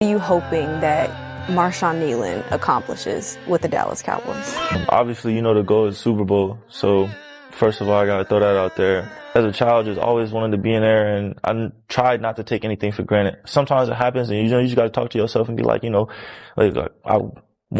What are you hoping that Marshawn Kneeland accomplishes with the Dallas Cowboys? Obviously, you know the goal is Super Bowl. So first of all, I got to throw that out there. As a child, just always wanted to be in there, and I tried not to take anything for granted. Sometimes it happens, and you just got to talk to yourself and be like, I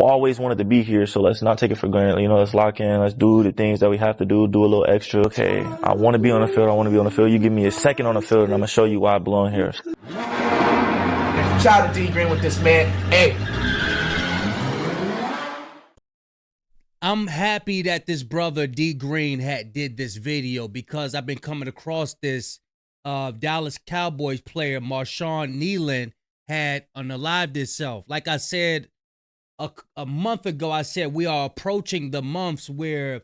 always wanted to be here, so let's not take it for granted. Let's lock in, let's do the things that we have to do a little extra. Okay, I want to be on the field, I want to be on the field. You give me a second on the field, and I'm going to show you why I belong here. Shout out to D Green with this, man. Hey. I'm happy that this brother D Green did this video, because I've been coming across this Dallas Cowboys player Marshawn Kneeland had unalived himself. Like I said a month ago, I said we are approaching the months where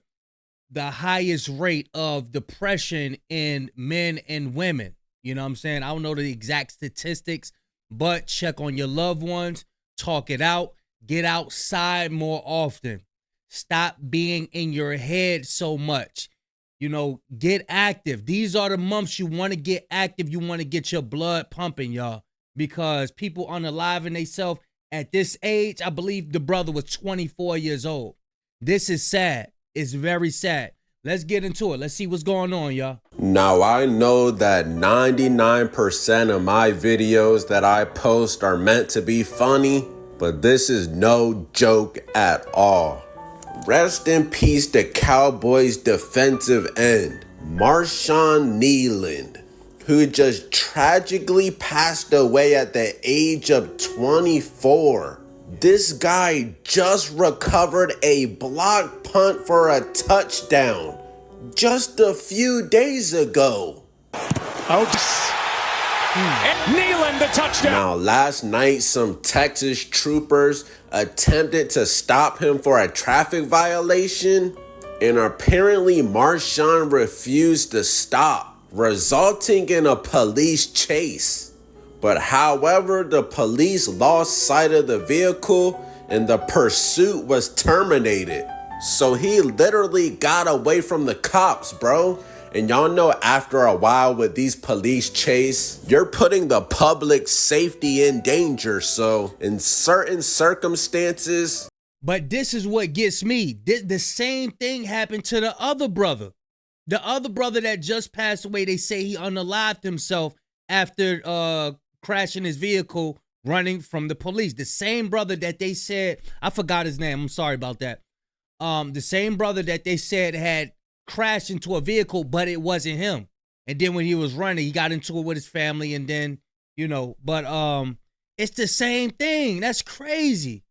the highest rate of depression in men and women. You know what I'm saying? I don't know the exact statistics, but check on your loved ones, talk it out, get outside more often. Stop being in your head so much. Get active. These are the months you want to get active. You want to get your blood pumping, y'all, because people unaliving themselves at this age. I believe the brother was 24 years old. This is sad. It's very sad. Let's get into it. Let's see what's going on, y'all. Now, I know that 99% of my videos that I post are meant to be funny, but this is no joke at all. Rest in peace to Cowboys defensive end, Marshawn Kneeland, who just tragically passed away at the age of 24. This guy just recovered a block punt for a touchdown just a few days ago. Kneeland, the touchdown. Now, last night, some Texas troopers attempted to stop him for a traffic violation, and apparently Marshawn refused to stop, resulting in a police chase. But however, the police lost sight of the vehicle and the pursuit was terminated. So he literally got away from the cops, bro. And y'all know after a while with these police chase, you're putting the public safety in danger. So in certain circumstances. But this is what gets me. The same thing happened to the other brother. The other brother that just passed away, they say he unalived himself after crashing his vehicle running from the police. The same brother that they said, I forgot his name, I'm sorry about that. The same brother that they said had crashed into a vehicle, but it wasn't him. And then when he was running, he got into it with his family, and then, but it's the same thing. That's crazy.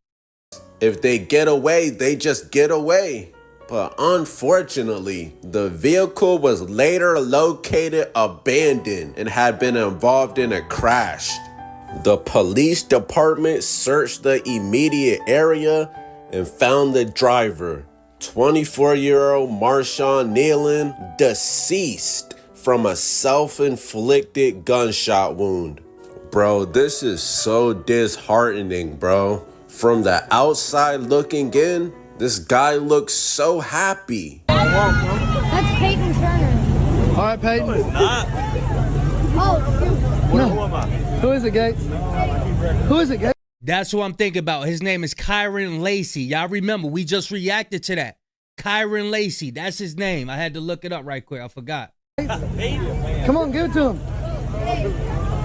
If they get away, they just get away. But unfortunately, the vehicle was later located abandoned and had been involved in a crash. The police department searched the immediate area and found the driver, 24-year-old Marshawn Kneeland, deceased from a self-inflicted gunshot wound. Bro, this is so disheartening, bro. From the outside looking in, this guy looks so happy. That's Peyton Turner. All right, Peyton. No, it's not. Oh, No. Who is it, Gates? Who is it, Gates? That's who I'm thinking about. His name is Kyron Lacey. Y'all remember, we just reacted to that. Kyron Lacey, that's his name. I had to look it up right quick. I forgot. Come on, give it to him.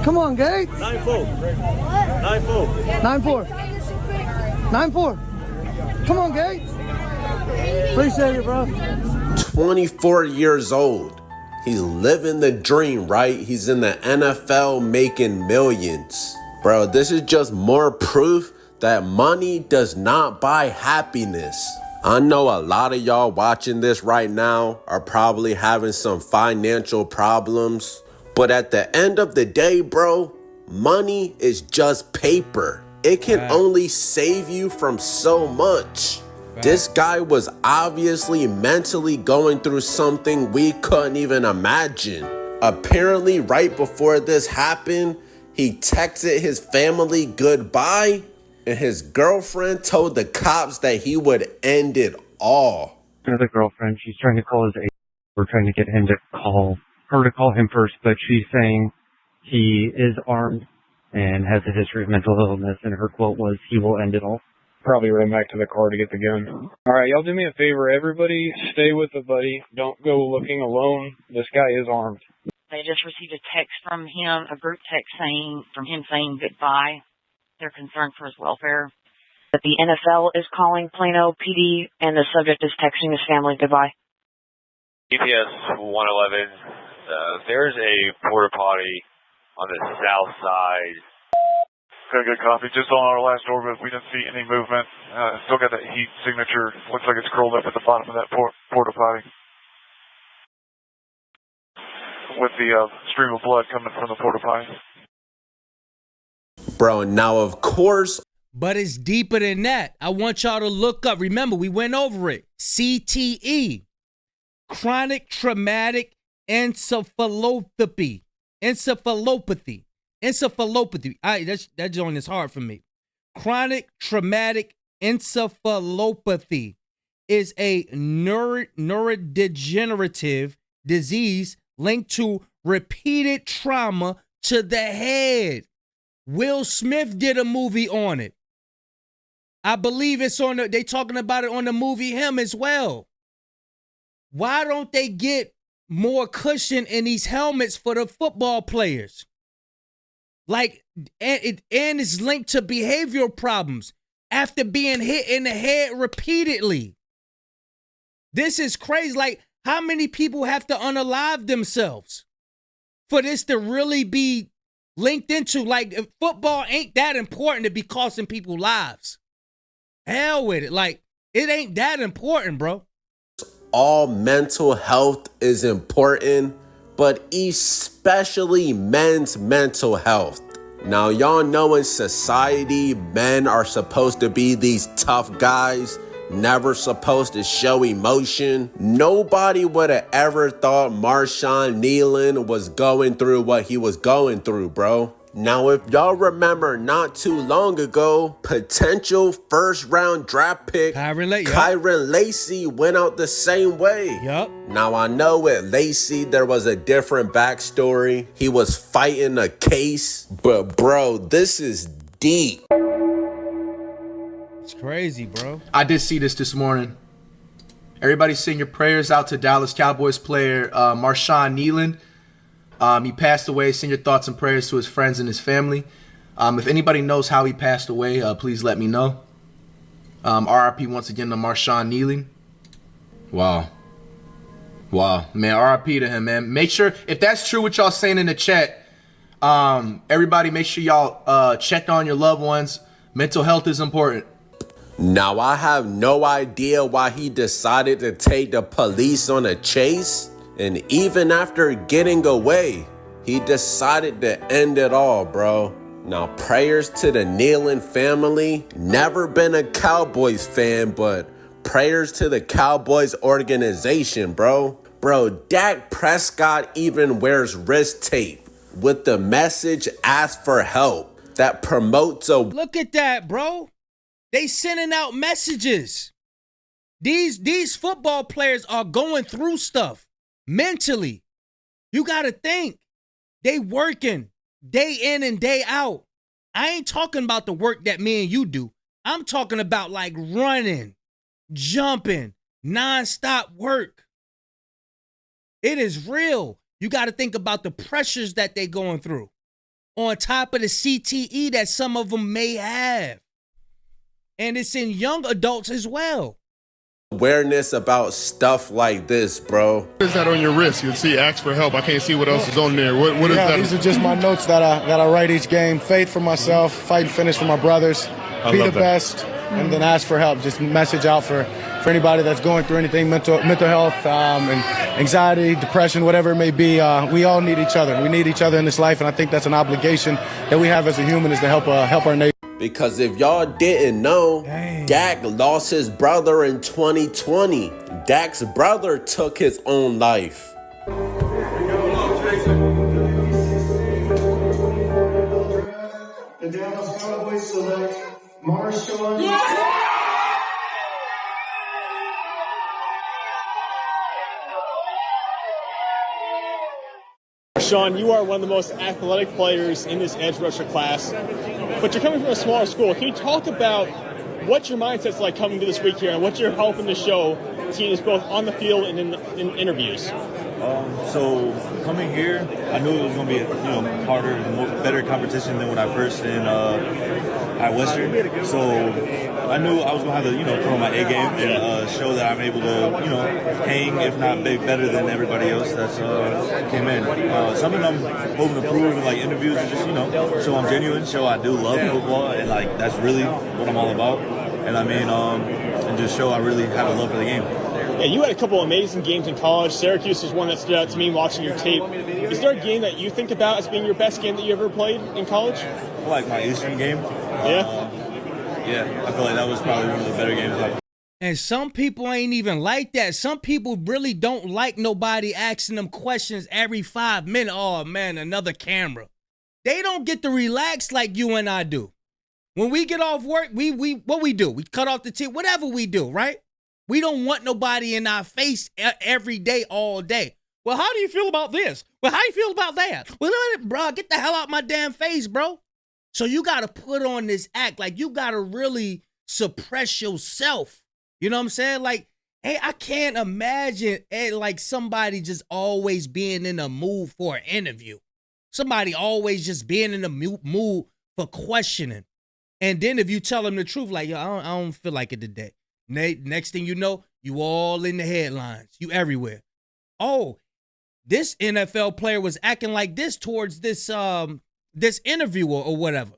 Come on, Gates. 9-4. 9-4. 9-4. 9-4. Come on, Gates. Appreciate it, bro. 24 years old. He's living the dream, right? He's in the NFL making millions. Bro, this is just more proof that money does not buy happiness. I know a lot of y'all watching this right now are probably having some financial problems. But at the end of the day, bro, money is just paper. It can only save you from so much. This guy was obviously mentally going through something we couldn't even imagine. Apparently, right before this happened, he texted his family goodbye, and his girlfriend told the cops that he would end it all. Another girlfriend, she's trying to call his agent. We're trying to get him to call her to call him first, but she's saying he is armed and has a history of mental illness, and her quote was, "He will end it all." Probably run back to the car to get the gun. All right, y'all do me a favor. Everybody stay with a buddy. Don't go looking alone. This guy is armed. They just received a text from him, a group text from him saying goodbye. They're concerned for his welfare. That the NFL is calling Plano PD, and the subject is texting his family goodbye. EPS 111, there's a porta potty on the south side. Got a good copy. Just on our last orbit, we didn't see any movement. Still got that heat signature. Looks like it's curled up at the bottom of that porta potty. With the stream of blood coming from the porta potty. Bro, now of course. But it's deeper than that. I want y'all to look up. Remember, we went over it. CTE. Chronic traumatic encephalopathy. Encephalopathy. That joint is hard for me. Chronic traumatic encephalopathy is a neurodegenerative disease linked to repeated trauma to the head. Will Smith did a movie on it. I believe it's on they talking about it on the movie Him as well. Why don't they get more cushion in these helmets for the football players? Like, and it's linked to behavioral problems after being hit in the head repeatedly. This is crazy. Like, how many people have to unalive themselves for this to really be linked into? Like, if football ain't that important to be costing people lives. Hell with it. Like, it ain't that important, bro. All mental health is important, but especially men's mental health. Now, y'all know in society, men are supposed to be these tough guys, never supposed to show emotion. Nobody would have ever thought Marshawn Kneeland was going through what he was going through, bro. Now, if y'all remember not too long ago, potential first-round draft pick Kyron Lacy went out the same way. Yep. Now, I know with Lacy, there was a different backstory. He was fighting a case. But, bro, this is deep. It's crazy, bro. I did see this morning. Everybody send your prayers out to Dallas Cowboys player Marshawn Kneeland. He passed away. Send your thoughts and prayers to his friends and his family. If anybody knows how he passed away, please let me know. RIP once again to Marshawn Kneeland. Wow, man, RIP to him, man. Make sure, if that's true what y'all saying in the chat, everybody make sure y'all check on your loved ones. Mental health is important. Now, I have no idea why he decided to take the police on a chase. And even after getting away, he decided to end it all, bro. Now, prayers to the Kneeland family. Never been a Cowboys fan, but prayers to the Cowboys organization, bro. Bro, Dak Prescott even wears wrist tape with the message, "Ask for help," that promotes a... Look at that, bro. They sending out messages. These football players are going through stuff. Mentally, you got to think. They working day in and day out. I ain't talking about the work that me and you do. I'm talking about like running, jumping, nonstop work. It is real. You got to think about the pressures that they going through on top of the CTE that some of them may have. And it's in young adults as well. Awareness about stuff like this, bro. What is that on your wrist? You'll see "Ask for help." I can't see what else is on there. What is that? These are just my notes that I write each game. Faith for myself, fight and finish for my brothers, be the best, and then ask for help. Just message out for anybody that's going through anything, mental health, and anxiety, depression, whatever it may be. We all need each other. We need each other in this life, and I think that's an obligation that we have as a human, is to help our neighbor. Because if y'all didn't know, Dak lost his brother in 2020. Dak's brother took his own life. The Dallas Cowboys select Marshawn. Yeah! Marshawn, you are one of the most athletic players in this edge rusher class, but you're coming from a smaller school. Can you talk about what your mindset's like coming to this week here and what you're hoping to show teams both on the field and in interviews? So coming here, I knew it was going to be harder, better competition than when I first at Western. So I knew I was going to have to put on my A game and show that I'm able to hang, if not better than everybody else that's came in. Something I'm hoping to prove in like interviews is just show I'm genuine, show I do love football, and like that's really what I'm all about. And I mean, and just show I really have a love for the game. Yeah, you had a couple amazing games in college. Syracuse is one that stood out to me watching your tape. Is there a game that you think about as being your best game that you ever played in college? I feel like my Eastern game. Yeah, I feel like that was probably one of the better games I've. And some people ain't even like that. Some people really don't like nobody asking them questions every 5 minutes. Oh, man, another camera. They don't get to relax like you and I do. When we get off work, we what we do? We cut off the tip, whatever we do, right? We don't want nobody in our face every day, all day. Well, how do you feel about this? Well, how do you feel about that? Well, bro, get the hell out my damn face, bro. So you got to put on this act. Like, you got to really suppress yourself. You know what I'm saying? Like, hey, I can't imagine like somebody just always being in a mood for an interview. Somebody always just being in a mood for questioning. And then if you tell them the truth, like, yo, I don't feel like it today. Next thing you know, you all in the headlines. You everywhere. Oh, this NFL player was acting like this towards this this interviewer or whatever.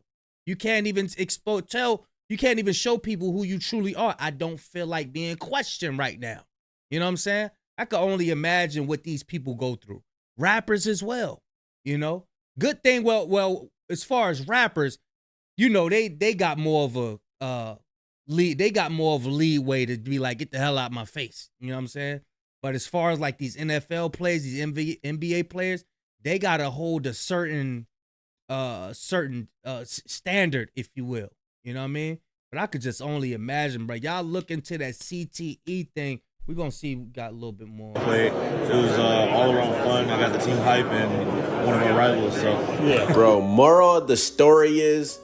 You can't even you can't even show people who you truly are. I don't feel like being questioned right now. You know what I'm saying? I can only imagine what these people go through. Rappers as well, Good thing, well, as far as rappers, they got more of a they got more of a leeway to be like, get the hell out of my face. You know what I'm saying? But as far as like these NFL players, these NBA players, they got to hold a certain standard, if you will. You know what I mean? But I could just only imagine, bro. Y'all look into that CTE thing. We're going to see we got a little bit more. It was all around fun. I got the team hype and one of my rivals. So yeah. Bro, moral of the story is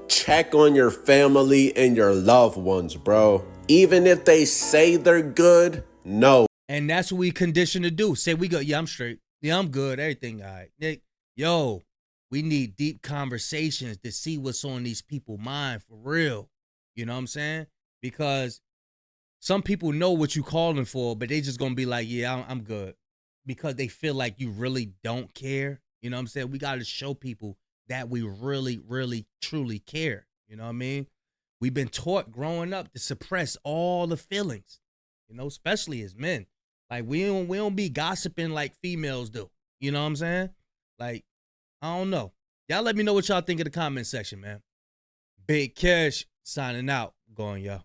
check on your family and your loved ones, bro. Even if they say they're good, no. And that's what we conditioned to do. Say we go, yeah, I'm straight. Yeah, I'm good. Everything all right. Nick, yo, we need deep conversations to see what's on these people's mind for real. You know what I'm saying? Because some people know what you calling for, but they just going to be like, yeah, I'm good. Because they feel like you really don't care. You know what I'm saying? We got to show people that we really, really, truly care. You know what I mean? We've been taught growing up to suppress all the feelings, especially as men. Like, we don't be gossiping like females do. You know what I'm saying? Like, I don't know. Y'all let me know what y'all think in the comment section, man. Big Cash signing out. Going, y'all.